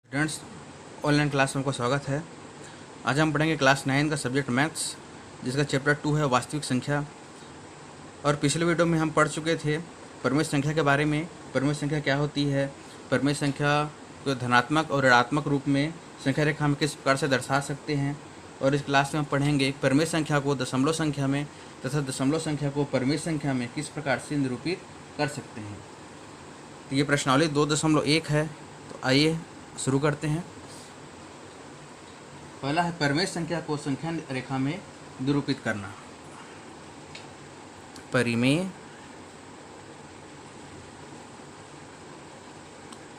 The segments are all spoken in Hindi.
स्टूडेंट्स, ऑनलाइन क्लास में आपका स्वागत है। आज हम पढ़ेंगे क्लास 9 का सब्जेक्ट मैथ्स, जिसका चैप्टर 2 है वास्तविक संख्या। और पिछले वीडियो में हम पढ़ चुके थे परिमेय संख्या के बारे में। परिमेय संख्या क्या होती है, परिमेय संख्या को धनात्मक और ऋणात्मक रूप में संख्या रेखा हम किस प्रकार से दर्शा सकते हैं। और इस क्लास में हम पढ़ेंगे परिमेय संख्या को दशमलव संख्या में तथा दशमलव संख्या को परिमेय संख्या में किस प्रकार से निरूपित कर सकते हैं। तो ये प्रश्नावली 2.1 है। तो आइए शुरू करते हैं। पहला है परिमेय संख्या को संख्या रेखा में निरूपित करना। परिमेय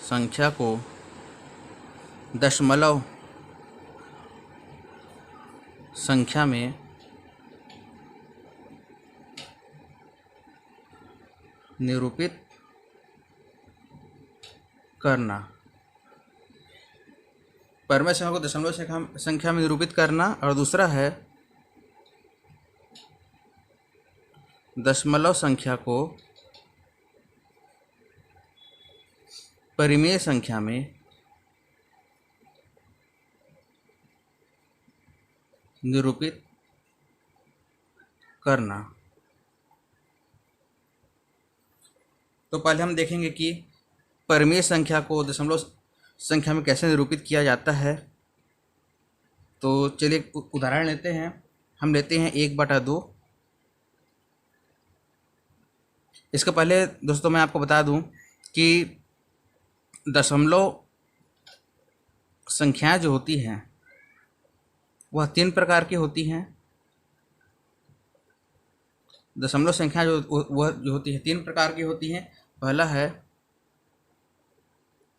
संख्या को दशमलव संख्या में निरूपित करना। परिमेय संख्या को दशमलव संख्या में निरूपित करना। और दूसरा है दशमलव संख्या को परिमेय संख्या में निरूपित करना। तो पहले हम देखेंगे कि परिमेय संख्या को दशमलव संख्या में कैसे निरूपित किया जाता है। तो चलिए उदाहरण लेते हैं। हम लेते हैं 1/2। इसके पहले दोस्तों मैं आपको बता दूं कि दशमलव संख्याएं जो होती हैं वह 3 प्रकार की होती हैं। दशमलव संख्या जो होती है 3 प्रकार की होती हैं। पहला है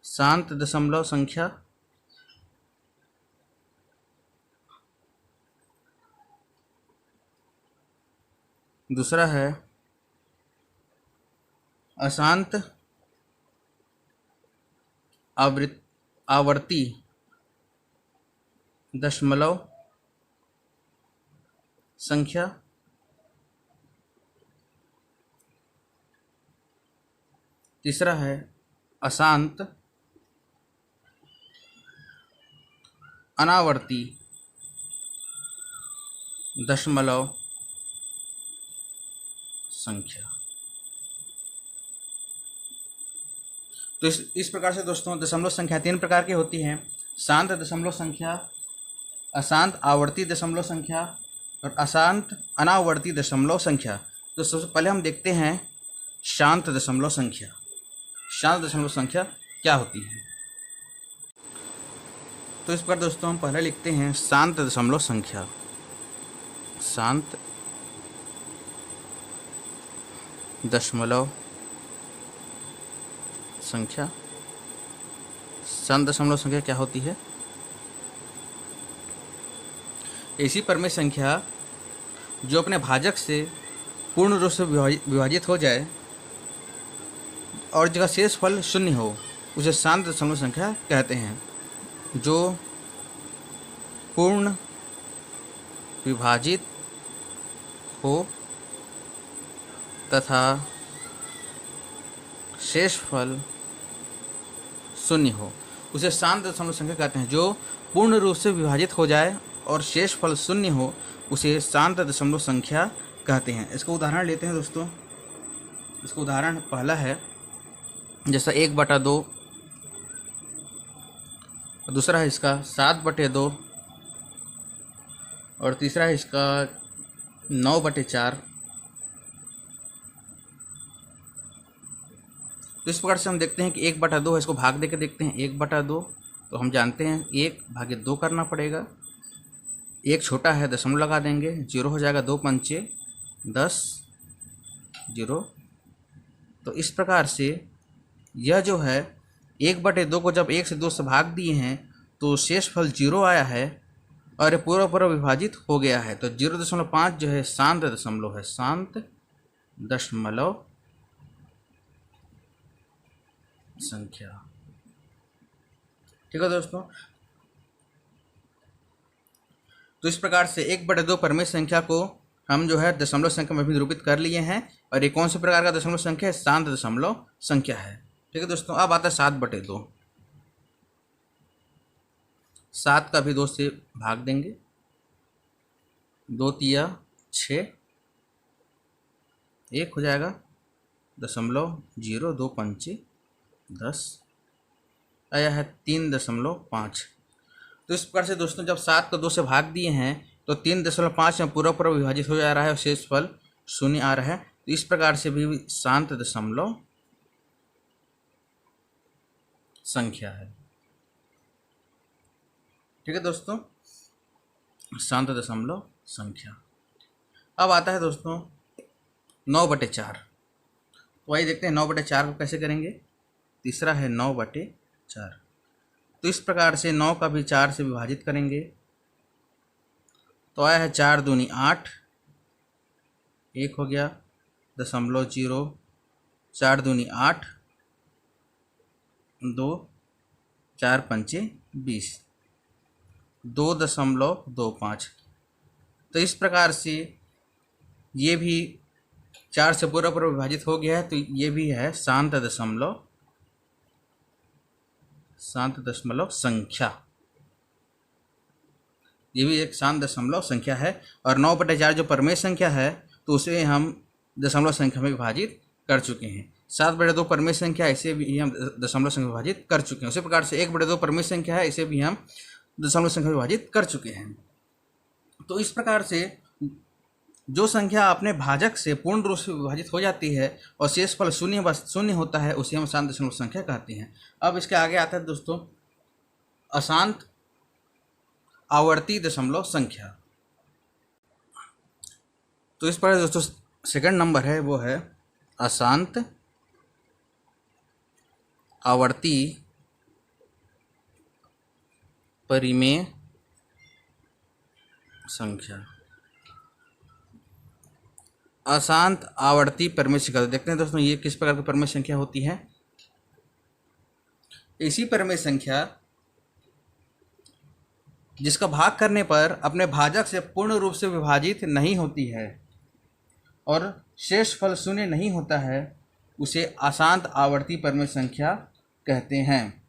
शांत दशमलव संख्या, दूसरा है अशांत आवर्ती दशमलव संख्या, तीसरा है अशांत अनावर्ती दशमलव संख्या। तो इस प्रकार से दोस्तों दशमलव संख्या 3 प्रकार की होती हैं। शांत दशमलव संख्या, अशांत आवर्ती दशमलव संख्या और अशांत अनावर्ती दशमलव संख्या। तो सबसे पहले हम देखते हैं शांत दशमलव संख्या। शांत दशमलव संख्या क्या होती है। तो इस पर दोस्तों हम पहले लिखते हैं शांत दशमलव संख्या। शांत दशमलव संख्या। शांत दशमलव संख्या क्या होती है। ऐसी परिमेय संख्या जो अपने भाजक से पूर्ण रूप से विभाजित हो जाए और जगह शेष फल शून्य हो, उसे शांत दशमलव संख्या कहते हैं। जो पूर्ण विभाजित हो तथा शेष फल शून्य हो, उसे शांत दशमलव संख्या कहते हैं। जो पूर्ण रूप से विभाजित हो जाए और शेष फल शून्य हो, उसे शांत दशमलव संख्या कहते हैं। इसका उदाहरण लेते हैं दोस्तों। इसका उदाहरण पहला है जैसा 1/2, दूसरा है इसका 7/2 और तीसरा है इसका 9/4। तो इस प्रकार से हम देखते हैं कि 1/2 है, इसको भाग देकर देखते हैं। 1/2 तो हम जानते हैं 1/2 करना पड़ेगा। 1 छोटा है, दशमलव लगा देंगे, 0 हो जाएगा। 2 पंचे 10, 0। तो इस प्रकार से यह जो है 1/2 को जब 1 से 2 से भाग दिए हैं तो शेष फल 0 आया है और ये पूरा विभाजित हो गया है। तो 0.5 जो है शांत दशमलव है। शांत दशमलव संख्या। ठीक है दोस्तों। तो इस प्रकार से 1/2 परिमेय संख्या को हम जो है दशमलव संख्या में भी निरूपित कर लिए हैं। और ये कौन से प्रकार का दशमलव संख्या है? शांत दशमलव संख्या है। ठीक है दोस्तों। अब आता है 7/2। 7 का भी 2 से भाग देंगे, 2 तिया 6, 1 हो जाएगा 0.0, 2 पंचे 10, आया है 3.5। तो इस प्रकार से दोस्तों जब 7 को 2 से भाग दिए हैं तो 3.5 में पूरा पूरा विभाजित हो जा रहा है और शेष फल 0 आ रहा है। तो इस प्रकार से भी शांत दशमलव संख्या है। ठीक है दोस्तों, शांत दशमलव संख्या। अब आता है दोस्तों 9/4। तो आइए देखते हैं 9/4 को कैसे करेंगे। तीसरा है 9/4। तो इस प्रकार से 9 का भी 4 से विभाजित करेंगे तो आया है 4 दूनी 8, 1 हो गया 0.0, 4 दूनी 8, 2, 4 पंचे 20, 2.25। तो इस प्रकार से ये भी 4 से पूरा पूरा विभाजित हो गया है। तो ये भी है शांत दशमलव संख्या। ये भी एक शांत दशमलव संख्या है। और 9/4 जो परमेय संख्या है तो उसे हम दशमलव संख्या में विभाजित कर चुके हैं। 7/2 परमेय संख्या, इसे भी हम दशमलव संख्या में विभाजित कर चुके हैं। उसी प्रकार से 1/2 परमेय संख्या है, इसे भी हम दशमलव संख्या में विभाजित कर चुके हैं। तो इस प्रकार से जो संख्या अपने भाजक से पूर्ण रूप से विभाजित हो जाती है और शेष फल 0 होता है उसे हम शांत दशमलव संख्या कहते हैं। अब इसके आगे आता है दोस्तों अशांत आवर्ती दशमलव संख्या। तो इस पर दोस्तों सेकंड नंबर है वो है अशांत आवर्ती परिमेय संख्या। अशांत आवर्ती परिमेय संख्या। देखते हैं दोस्तों ये किस प्रकार की परिमेय संख्या होती है। ऐसी परिमेय संख्या जिसका भाग करने पर अपने भाजक से पूर्ण रूप से विभाजित नहीं होती है और शेष फल 0 नहीं होता है, उसे अशांत आवर्ती परिमेय संख्या कहते हैं।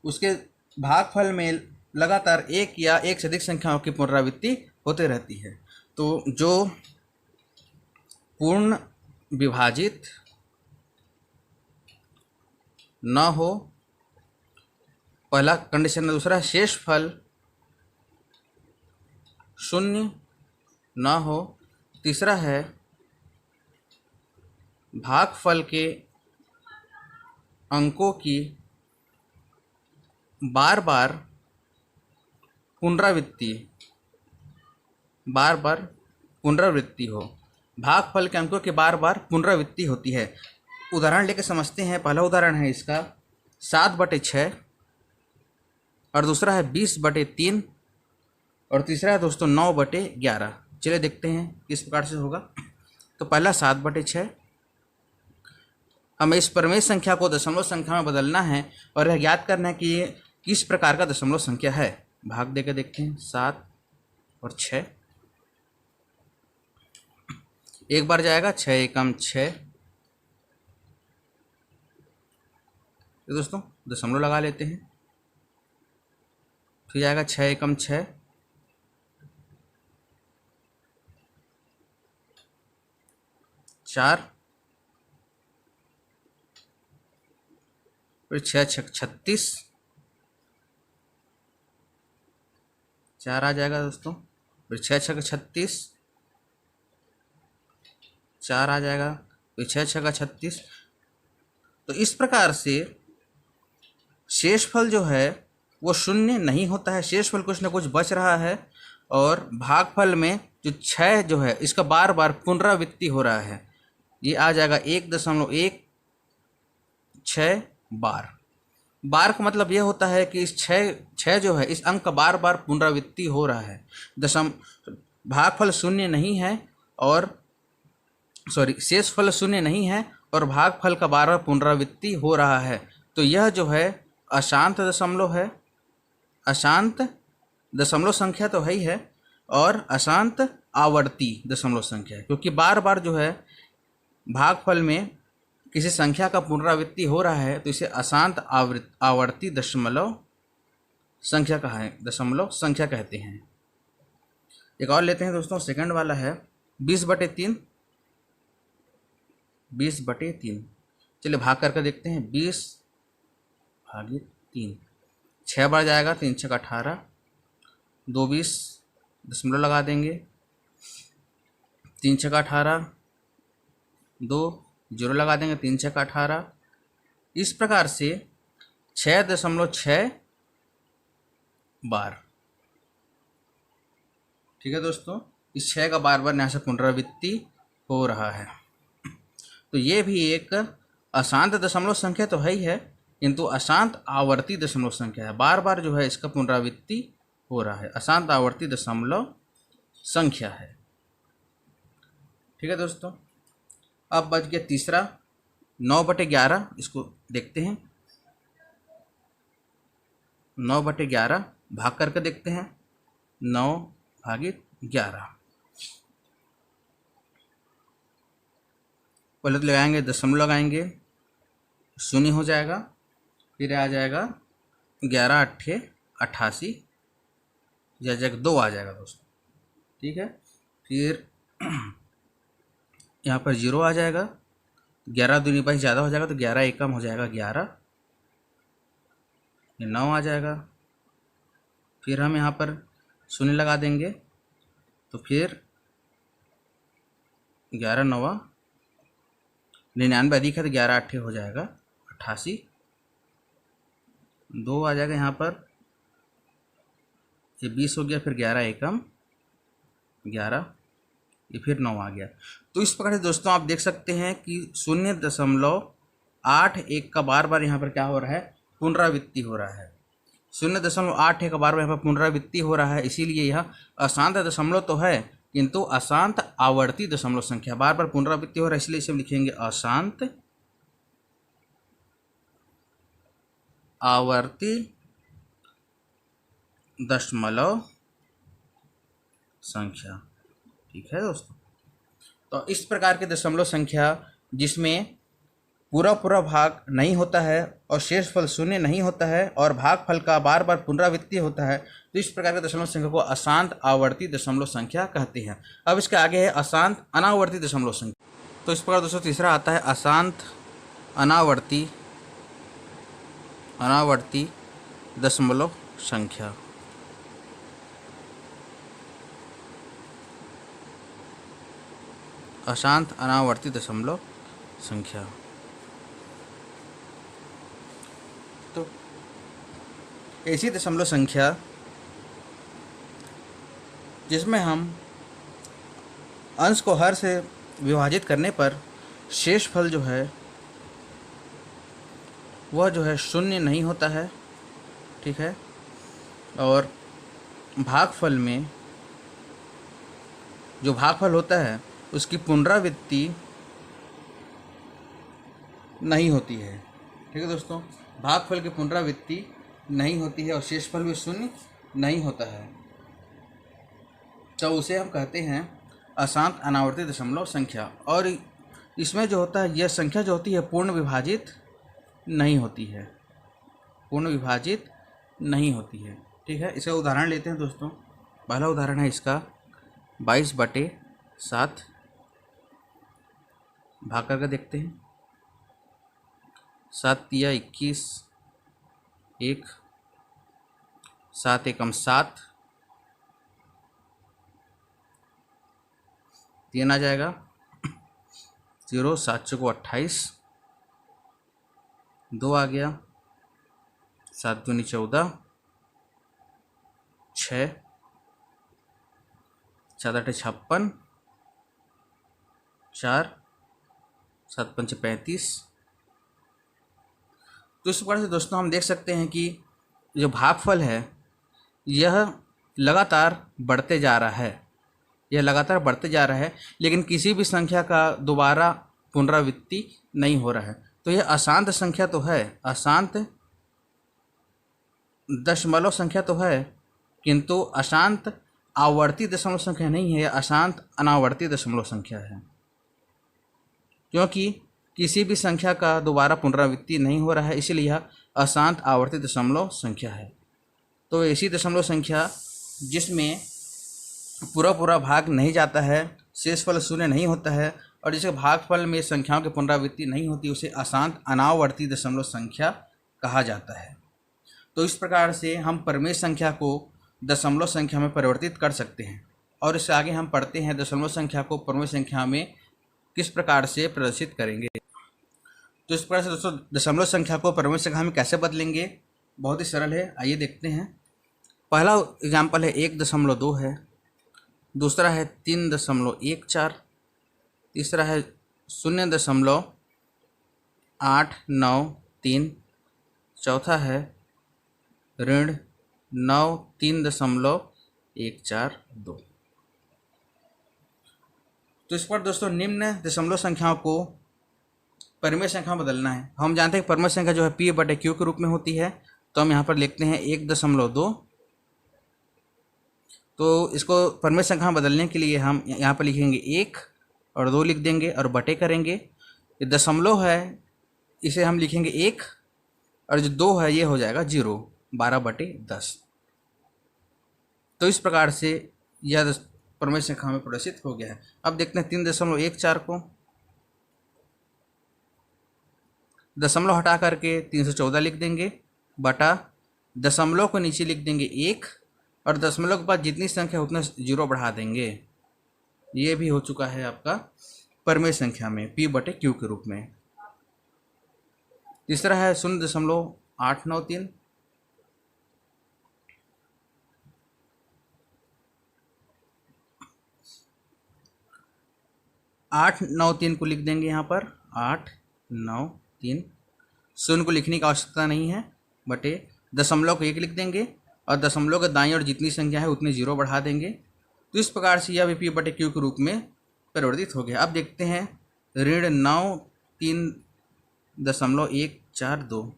उसके भागफल में लगातार एक या एक से अधिक संख्याओं की पुनरावृत्ति होते रहती है। तो जो पूर्ण विभाजित न हो, पहला कंडीशन है। दूसरा शेष फल 0 न हो। तीसरा है भागफल के अंकों की बार बार पुनरावृत्ति हो। भागफल के अंकों की बार बार पुनरावृत्ति होती है। उदाहरण लेके समझते हैं। पहला उदाहरण है इसका 7/6 और दूसरा है 20/3 और तीसरा है दोस्तों 9/11। चलिए देखते हैं किस प्रकार से होगा। तो पहला 7/6, हमें इस परमेय संख्या को दशमलव संख्या में बदलना है और यह ज्ञात करना है कि ये किस प्रकार का दशमलव संख्या है। भाग देकर देखते हैं 7 और 6। एक बार जाएगा 6 एकम 6। तो दोस्तों दशमलव लगा लेते हैं। फिर जाएगा 6 एकम 6, 4, फिर 6 छक 36, 4 आ जाएगा दोस्तों। फिर 6 छक 36, 4 आ जाएगा। फिर 6 छक 36। तो इस प्रकार से शेषफल जो है वो 0 नहीं होता है। शेषफल कुछ ना कुछ बच रहा है और भागफल में जो 6 जो है इसका बार बार पुनरावृत्ति हो रहा है। ये आ जाएगा 1.16 बार का मतलब यह होता है कि इस 6 जो है इस अंक का बार बार पुनरावृत्ति हो रहा है। भागफल 0 नहीं है और शेषफल 0 नहीं है और भागफल का बार बार पुनरावृत्ति हो रहा है। तो यह जो है अशांत दशमलव है। अशांत दशमलव संख्या तो है ही है और अशांत आवर्ती दशमलव संख्या है, क्योंकि बार बार जो है भागफल में किसी संख्या का पुनरावृत्ति हो रहा है तो इसे अशांत आवर्ती दशमलव संख्या कहा है, दशमलव संख्या कहते हैं। एक और लेते हैं दोस्तों, सेकंड वाला है 20/3। 20/3, चलिए भाग करके देखते हैं। 20/3 6 बार जाएगा, 3 6 18, 2 20, दशमलव लगा देंगे, 3 6 18, 2 0 लगा देंगे, 3 6 18। इस प्रकार से 6.6 बार। ठीक है दोस्तों, इस 6 का बार बार यहाँ से पुनरावृत्ति हो रहा है। तो ये भी एक अशांत दशमलव संख्या तो है ही है, किंतु अशांत आवर्ती दशमलव संख्या है। बार बार जो है इसका पुनरावृत्ति हो रहा है, अशांत आवर्ती दशमलव संख्या है। ठीक है दोस्तों, अब बच गया तीसरा 9/11। इसको देखते हैं, 9/11 भाग करके देखते हैं। 9/11 पहले तो लगाएंगे, दशमलव लगाएंगे, 0 हो जाएगा, फिर आ जाएगा 11 8 88, या जगह 2 आ जाएगा दोस्तों। ठीक है, फिर यहाँ पर 0 आ जाएगा, 11 दूनी 22 ज़्यादा हो जाएगा तो 11 एक कम हो जाएगा 11, 9 आ जाएगा। फिर हम यहाँ पर 0 लगा देंगे तो फिर 11 9 99 अधिक है तो 11 8 हो जाएगा 88, 2 आ जाएगा यहाँ पर, ये 20 हो गया, फिर 11 एकम 11, ये फिर 9 आ गया। तो इस प्रकार से दोस्तों आप देख सकते हैं कि 0.81 का बार बार यहाँ पर क्या हो रहा है, पुनरावृत्ति हो रहा है। 0.81 का बार बार यहाँ पर पुनरावृत्ति हो रहा है, इसीलिए यह अशांत दशमलव तो है किंतु अशांत आवर्ती दशमलव संख्या। बार बार पुनरावृत्ति हो रहा है, इसलिए इसे हम लिखेंगे अशांत आवर्ती दशमलव संख्या। ठीक है दोस्तों, तो इस प्रकार के दशमलव संख्या जिसमें पूरा पूरा भाग नहीं होता है और शेषफल 0 नहीं होता है और भागफल का बार बार पुनरावृत्ति होता है, तो इस प्रकार के दशमलव संख्या को अशांत आवर्ती दशमलव संख्या कहते हैं। अब इसके आगे है अशांत अनावर्ती दशमलव संख्या। तो इस प्रकार दोस्तों तीसरा आता है अशांत अनावर्ती दशमलव संख्या। अशांत अनावर्ती दशमलव संख्या। तो ऐसी दशमलव संख्या जिसमें हम अंश को हर से विभाजित करने पर शेषफल जो है वह जो है 0 नहीं होता है। ठीक है, और भागफल में जो भागफल होता है उसकी पुनरावृत्ति नहीं होती है। ठीक है दोस्तों, भागफल की पुनरावृत्ति नहीं होती है और शेषफल भी 0 नहीं होता है, तो उसे हम कहते हैं अशांत अनावर्ती दशमलव संख्या। और इसमें जो होता है, यह संख्या जो होती है पूर्ण विभाजित नहीं होती है, पूर्ण विभाजित नहीं होती है। ठीक है, इसका उदाहरण लेते हैं दोस्तों। पहला उदाहरण है इसका 22/7। भाग करके देखते हैं। 7 तिया 21, 1, 7 एकम 7, 3 आ जाएगा, 0, 7 चौको 28, 2 आ गया, 7 दूनी 14, 6, 7 8 56, 4, 7 5 35। तो इस प्रकार से दोस्तों हम देख सकते हैं कि जो भागफल है यह लगातार बढ़ते जा रहा है, यह लगातार बढ़ते जा रहा है, लेकिन किसी भी संख्या का दोबारा पुनरावृत्ति नहीं हो रहा है। तो यह अशांत संख्या तो है, अशांत दशमलव संख्या तो है, किंतु अशांत आवर्ती दशमलव संख्या नहीं है, यह अशांत अनावर्ती दशमलव संख्या है, क्योंकि किसी भी संख्या का दोबारा पुनरावृत्ति नहीं हो रहा है, इसलिए यह अशांत आवर्ती दशमलव संख्या है। तो ऐसी दशमलव संख्या जिसमें पूरा पूरा भाग नहीं जाता है, शेषफल शून्य नहीं होता है और जिसके भागफल में संख्याओं की पुनरावृत्ति नहीं होती, उसे अशांत अनावर्ती दशमलव संख्या कहा जाता है। तो इस प्रकार से हम परिमेय संख्या को दशमलव संख्या में परिवर्तित कर सकते हैं। और इससे आगे हम पढ़ते हैं दशमलव संख्या को परिमेय संख्या में किस प्रकार से प्रदर्शित करेंगे। तो इस प्रकार से दोस्तों दशमलव संख्या को परिमेय संख्या में कैसे बदलेंगे, बहुत ही सरल है, आइए देखते हैं। पहला एग्जाम्पल है 1.2 है, दूसरा है 3.14, तीसरा है 0.893, चौथा है ऋण 93.142। तो इस पर दोस्तों निम्न दशमलव संख्याओं को परिमेय संख्या में बदलना है। हम जानते हैं परिमेय संख्या जो है P/Q के रूप में होती है, तो हम यहाँ पर लिखते हैं 1.2। तो इसको परिमेय संख्या में बदलने के लिए हम यहाँ पर लिखेंगे 1 और 2 लिख देंगे और बटे करेंगे। ये दशमलव है, इसे हम लिखेंगे 1 और जो 2 है ये हो जाएगा 0, 12/10। तो इस प्रकार से यह परिमेय संख्या में प्रदर्शित हो गया है। अब देखते हैं 3.14 को, दशमलव हटा करके 314 लिख देंगे, बटा दशमलव को नीचे लिख देंगे 1 और दशमलव के बाद जितनी संख्या उतना 0 बढ़ा देंगे। ये भी हो चुका है आपका परिमेय संख्या में P/Q के रूप में। तीसरा है 0.893, आठ नौ तीन को लिख देंगे यहाँ पर 893, शून्य को लिखने की आवश्यकता नहीं है, बटे दशमलव को 1 लिख देंगे और दशमलव के दाईं ओर जितनी संख्या है उतनी 0 बढ़ा देंगे। तो इस प्रकार से यह भी P/Q के रूप में परिवर्तित हो गया। अब देखते हैं ऋण 93.142,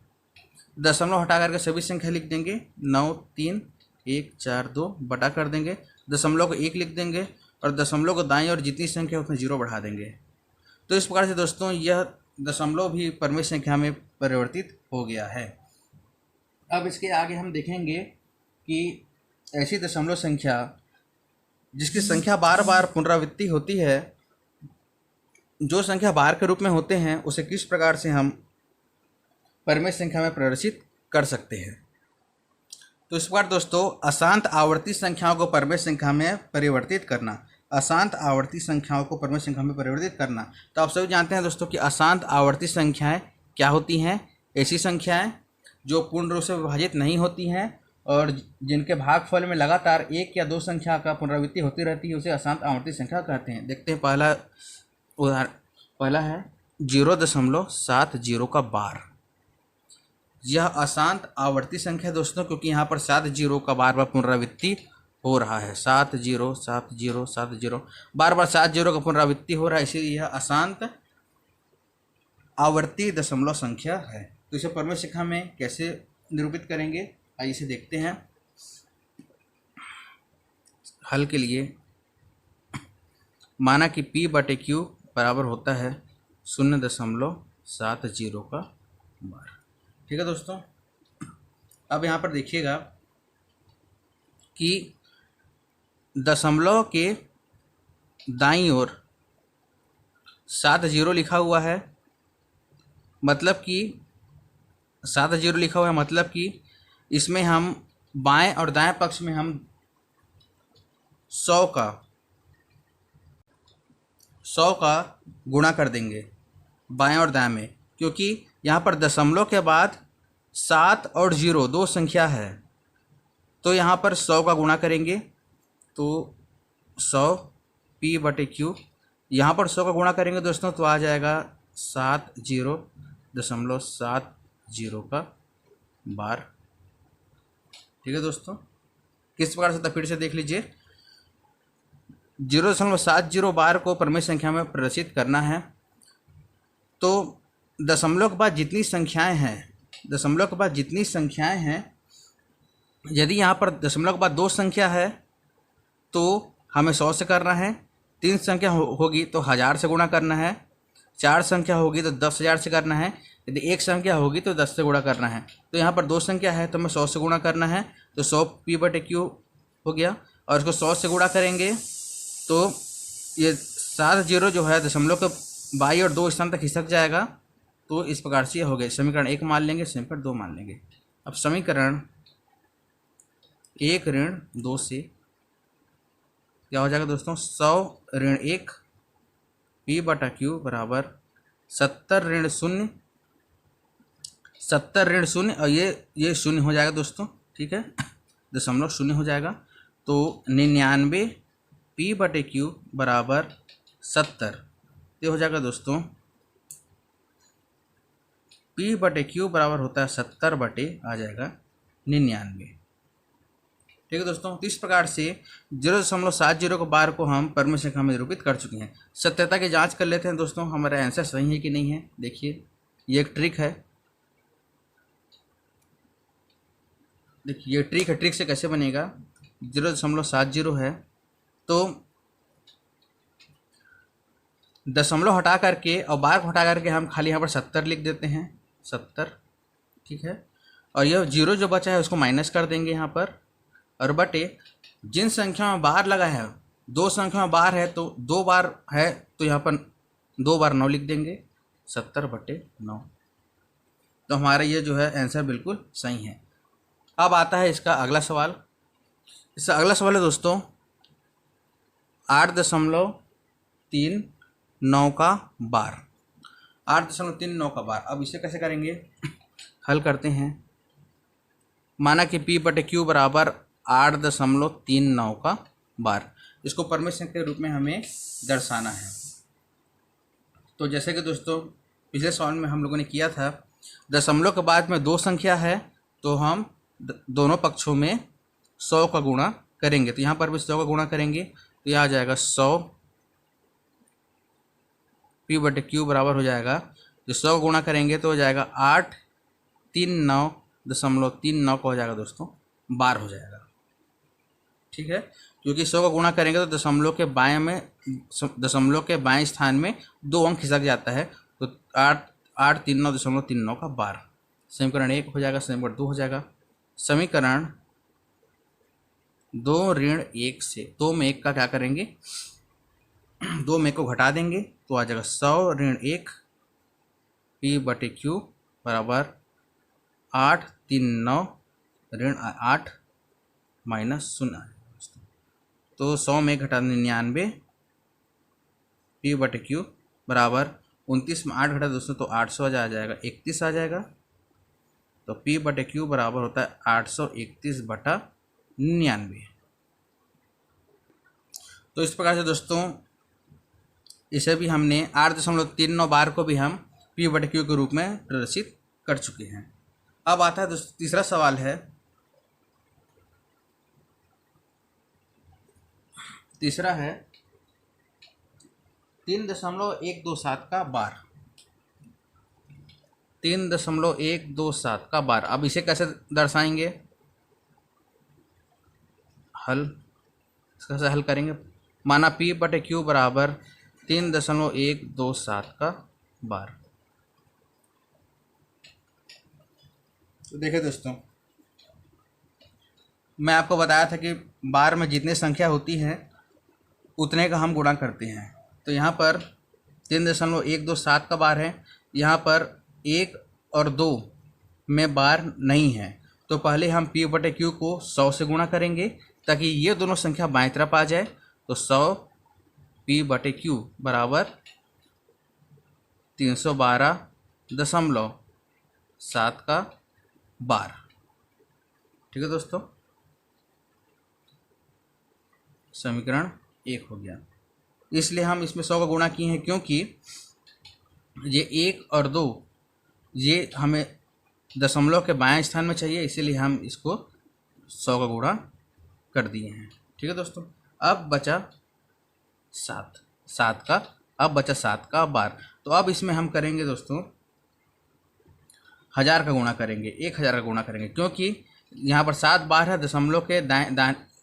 दशमलव हटा करके सभी संख्या लिख देंगे, 93.142 बटा कर देंगे, दशमलव को 1 लिख देंगे और दशमलव को दाईं ओर जितनी संख्या है उसमें 0 बढ़ा देंगे। तो इस प्रकार से दोस्तों यह दशमलव भी परिमेय संख्या में परिवर्तित हो गया है। अब इसके आगे हम देखेंगे कि ऐसी दशमलव संख्या जिसकी संख्या बार बार पुनरावृत्ति होती है, जो संख्या बार के रूप में होते हैं, उसे किस प्रकार से हम परिमेय संख्या में प्रदर्शित कर सकते हैं। तो इस बार दोस्तों अशांत आवर्ती संख्याओं को परिमेय संख्या में परिवर्तित करना, अशांत आवर्ती संख्याओं को परिमेय संख्या में परिवर्तित करना। तो आप सभी जानते हैं दोस्तों कि अशांत आवर्ती संख्याएं क्या होती हैं। ऐसी संख्याएं जो पूर्ण रूप से विभाजित नहीं होती हैं और जिनके भागफल में लगातार 1 या 2 संख्या का पुनरावृत्ति होती रहती है, उसे अशांत आवर्ती संख्या कहते हैं। देखते हैं पहला उदाहरण, पहला है 0.70 का बार। यह अशांत आवर्ती संख्या है दोस्तों, क्योंकि यहाँ पर 7 0 का बार बार पुनरावृत्ति हो रहा है। 7 0 7 0 7 0 बार बार 7 0 का पुनरावृत्ति हो रहा है, इसलिए यह अशांत आवर्ती दशमलव संख्या है। तो इसे परिमेय संख्या में कैसे निरूपित करेंगे, आइए इसे देखते हैं। हल के लिए माना कि P/Q बराबर होता है 0.70 का बार। ठीक है दोस्तों, अब यहाँ पर देखिएगा कि दशमलव के दाईं ओर 7 0 लिखा हुआ है, मतलब कि 7 0 लिखा हुआ है, मतलब कि इसमें हम बाएं और दाएं पक्ष में हम 100 का गुणा कर देंगे बाएं और दाएं में, क्योंकि यहाँ पर दशमलव के बाद 7 और 0 2 संख्या है, तो यहाँ पर 100 का गुणा करेंगे तो 100 P/Q, यहाँ पर 100 का गुणा करेंगे दोस्तों तो आ जाएगा 70.70 का बार। ठीक है दोस्तों, किस प्रकार से था फिर से देख लीजिए। 0.70 बार को परिमेय संख्या में प्रदर्शित करना है, तो दशमलव के बाद जितनी संख्याएं हैं, यदि यहाँ पर दशमलव के बाद 2 संख्या है तो हमें 100 से करना है, 3 संख्या होगी तो 1000 से गुणा करना है, 4 संख्या होगी तो 10,000 से करना है, यदि एक संख्या होगी तो 10 से गुणा करना है। तो यहाँ पर 2 संख्या है तो हमें 100 से गुणा करना है, तो 100 p/q हो गया। और इसको 100 से गुणा करेंगे तो ये 7 जीरो जो है दशमलव के बाई और 2 स्थान तक खिसक जाएगा। तो इस प्रकार से ये हो गया। समीकरण 1 मान लेंगे, समीकरण 2 मान लेंगे। अब समीकरण 1 ऋण 2 से क्या हो जाएगा दोस्तों, 100 ऋण 1 p/q बराबर 70 ऋण 0, 70 ऋण 0 और ये 0 हो जाएगा दोस्तों, ठीक है, दशमलव 0 हो जाएगा। तो 99 p/q बराबर 70, ये हो जाएगा दोस्तों p/q बराबर होता है 70 बटे आ जाएगा 99। ठीक है दोस्तों, तो इस प्रकार से 0.70 के बार को हम परमेय संख्या में निरूपित कर चुके हैं। सत्यता की जांच कर लेते हैं दोस्तों, हमारा आंसर सही है कि नहीं है। देखिए ये एक ट्रिक है, देखिए ये ट्रिक है। ट्रिक से कैसे बनेगा, 0.70 है तो दशमलव हटा करके और बार को हटा करके हम खाली यहाँ पर 70 लिख देते हैं, 70, ठीक है। और यह 0 जो बचा है उसको माइनस कर देंगे यहाँ पर, और बटे जिन संख्या में बार लगा है, 2 संख्या में बार है तो 2 बार है तो यहाँ पर 2 बार 9 लिख देंगे, 70 बटे 9। तो हमारा ये जो है आंसर बिल्कुल सही है। अब आता है इसका अगला सवाल। इसका अगला सवाल है दोस्तों 8.39 का बार, 8.39 का बार। अब इसे कैसे करेंगे, हल करते हैं। माना कि p/q बराबर 8.39 का बार, इसको परमेय संख्या के रूप में हमें दर्शाना है। तो जैसे कि दोस्तों पिछले सवाल में हम लोगों ने किया था, दशमलव के बाद में 2 संख्या है तो हम दोनों पक्षों में 100 का गुणा करेंगे। तो यहाँ पर भी 100 का गुणा करेंगे तो यह आ जाएगा 100 p/q बराबर हो जाएगा, जो 100 का गुणा करेंगे तो हो जाएगा 839.39 का हो जाएगा दोस्तों, बार हो जाएगा, ठीक है। क्योंकि 100 का गुणा करेंगे तो दशमलव के बाएं स्थान में 2 अंक खिसक जाता है, तो 839.39 का बार। समीकरण 1 हो जाएगा, समीकरण 2 हो जाएगा। समीकरण 2 ऋण 1 से 2 में 1 का क्या करेंगे, 2 में 1 को घटा देंगे तो आ जाएगा 100 ऋण 1 p/q बराबर 839 ऋण 8 माइनस 0। तो 100 में घटा 99 p/q बराबर 29 में 8 घटा दोस्तों तो 800 आ जाएगा, 31 आ जाएगा। तो p/q बराबर होता है 831/99। तो इस प्रकार से दोस्तों इसे भी हमने 8.39 बार को भी हम p/q के रूप में प्रदर्शित कर चुके हैं। अब आता है दोस्तों तीसरा सवाल है। तीसरा है 3.127 का बार, 3.127 का बार। अब इसे कैसे दर्शाएंगे, कैसे हल करेंगे। माना p/q बराबर 3.127 का बार। तो देखिए दोस्तों, मैं आपको बताया था कि बार में जितनी संख्या होती है उतने का हम गुणा करते हैं। तो यहाँ पर 3.127 का बार है, यहाँ पर 1 और 2 में बार नहीं है, तो पहले हम p/q को 100 से गुणा करेंगे ताकि ये दोनों संख्या बाएं तरफ आ जाए। तो 100 p/q बराबर 312.7 का बार, ठीक है दोस्तों। समीकरण 1 हो गया। इसलिए हम इसमें 100 का गुणा किए हैं क्योंकि ये 1 और 2 ये हमें दशमलव के बाएं स्थान में चाहिए, इसीलिए हम इसको 100 का गुणा कर दिए हैं, ठीक है दोस्तों। अब बचा 7 का बार। तो अब इसमें हम करेंगे दोस्तों 1000 का गुणा करेंगे, 1000 का गुणा करेंगे, क्योंकि यहाँ पर 7 बार है, दशमलव के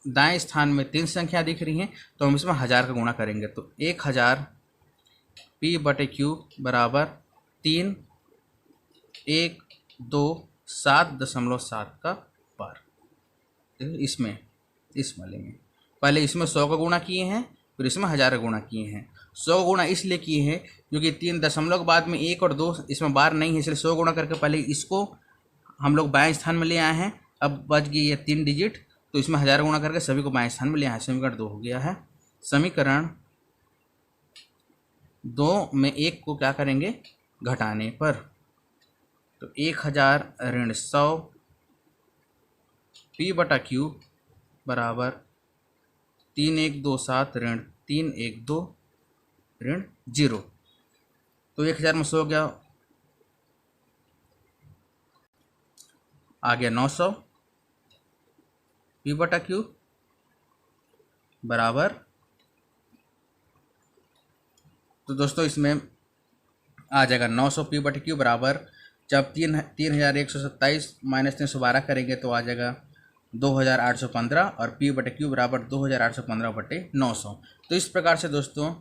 दाएं स्थान में 3 संख्या दिख रही हैं, तो हम इसमें 1000 का गुणा करेंगे। तो 1000 p/q बराबर 3 127.7 का बार। इसमें इस वाले में पहले इसमें 100 का गुणा किए हैं, फिर इसमें 1000 का गुणा किए हैं। 100 का गुणा इसलिए किए हैं क्योंकि 3 दशमलव के बाद में 1 और 2 इसमें बार नहीं है, इसलिए 100 गुणा करके पहले इसको हम लोग बाएं स्थान में ले आए हैं। अब बच गई ये 3 डिजिट, तो इसमें 1000 गुणा करके सभी को बाएं स्थान में ले आए। समीकरण 2 हो गया है। समीकरण 2 में 1 को क्या करेंगे, घटाने पर, तो 1000 ऋण 100 P/Q बराबर 3127 ऋण 312 ऋण 0। तो 1000 में 100 गया, आ गया 900 P/Q बराबर, तो दोस्तों इसमें आ जाएगा 900 P/Q बराबर, जब 3127 माइनस 312 करेंगे तो आ जाएगा 2815 और P/Q बराबर 2815/900। तो इस प्रकार से दोस्तों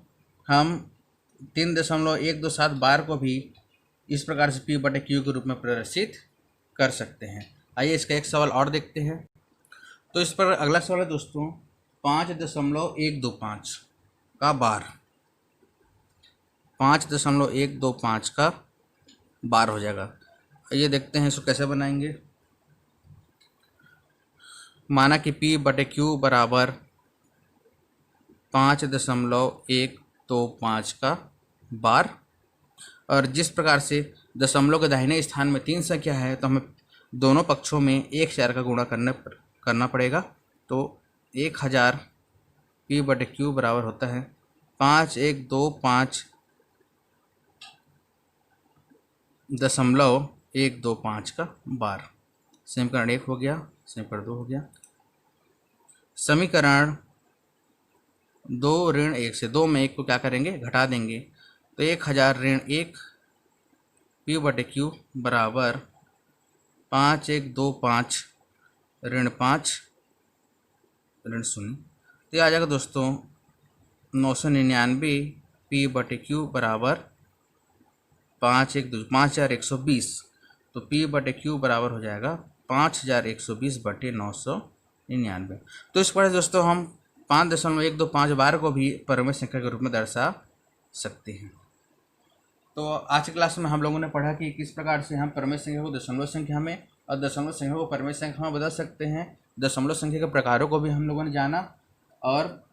हम 3.127 बार को भी इस प्रकार से P/Q के रूप में प्रदर्शित कर सकते हैं। आइए इसका एक सवाल और देखते हैं। तो इस पर अगला सवाल है दोस्तों 5.125 का बार, 5.125 का बार हो जाएगा। आइए देखते हैं इसको कैसे बनाएंगे। माना कि P/Q बराबर 5.125 का बार, और जिस प्रकार से दशमलव के दाहिने स्थान में 3 संख्या है तो हमें दोनों पक्षों में 1000 का गुणा करना पड़ेगा। तो 1000 P/Q बराबर होता है 5.125 का बार। समीकरण 1 हो गया, समीकरण 2 हो गया। समीकरण 2 ऋण 1 से 2 में 1 को क्या करेंगे, घटा देंगे। तो 1000 ऋण 1 P/Q बराबर 5125 ऋण 5 ऋण 0। तो ये आ जाएगा दोस्तों 999 P/Q बराबर 5120। तो P/Q बराबर हो जाएगा 5120/999। तो इस प्रकार दोस्तों हम 5.125 बार को भी परमेय संख्या के रूप में दर्शा सकते हैं। तो आज की क्लास में हम लोगों ने पढ़ा कि किस प्रकार से हम परमेय संख्या को दशमलव संख्या में और दशमलव संख्या को परमेय संख्या में बदल सकते हैं। दशमलव संख्या के प्रकारों को भी हम लोगों ने जाना, और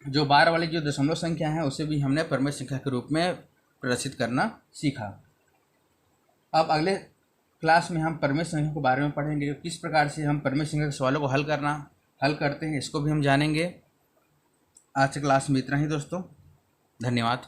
जो बार वाली जो दशमलव संख्या है उसे भी हमने परमेय संख्या के रूप में प्रदर्शित करना सीखा। अब अगले क्लास में हम परमेय संख्या के बारे में पढ़ेंगे, किस प्रकार से हम परमेय संख्या के सवालों को हल करते हैं, इसको भी हम जानेंगे। आज की क्लास में इतना ही दोस्तों, धन्यवाद।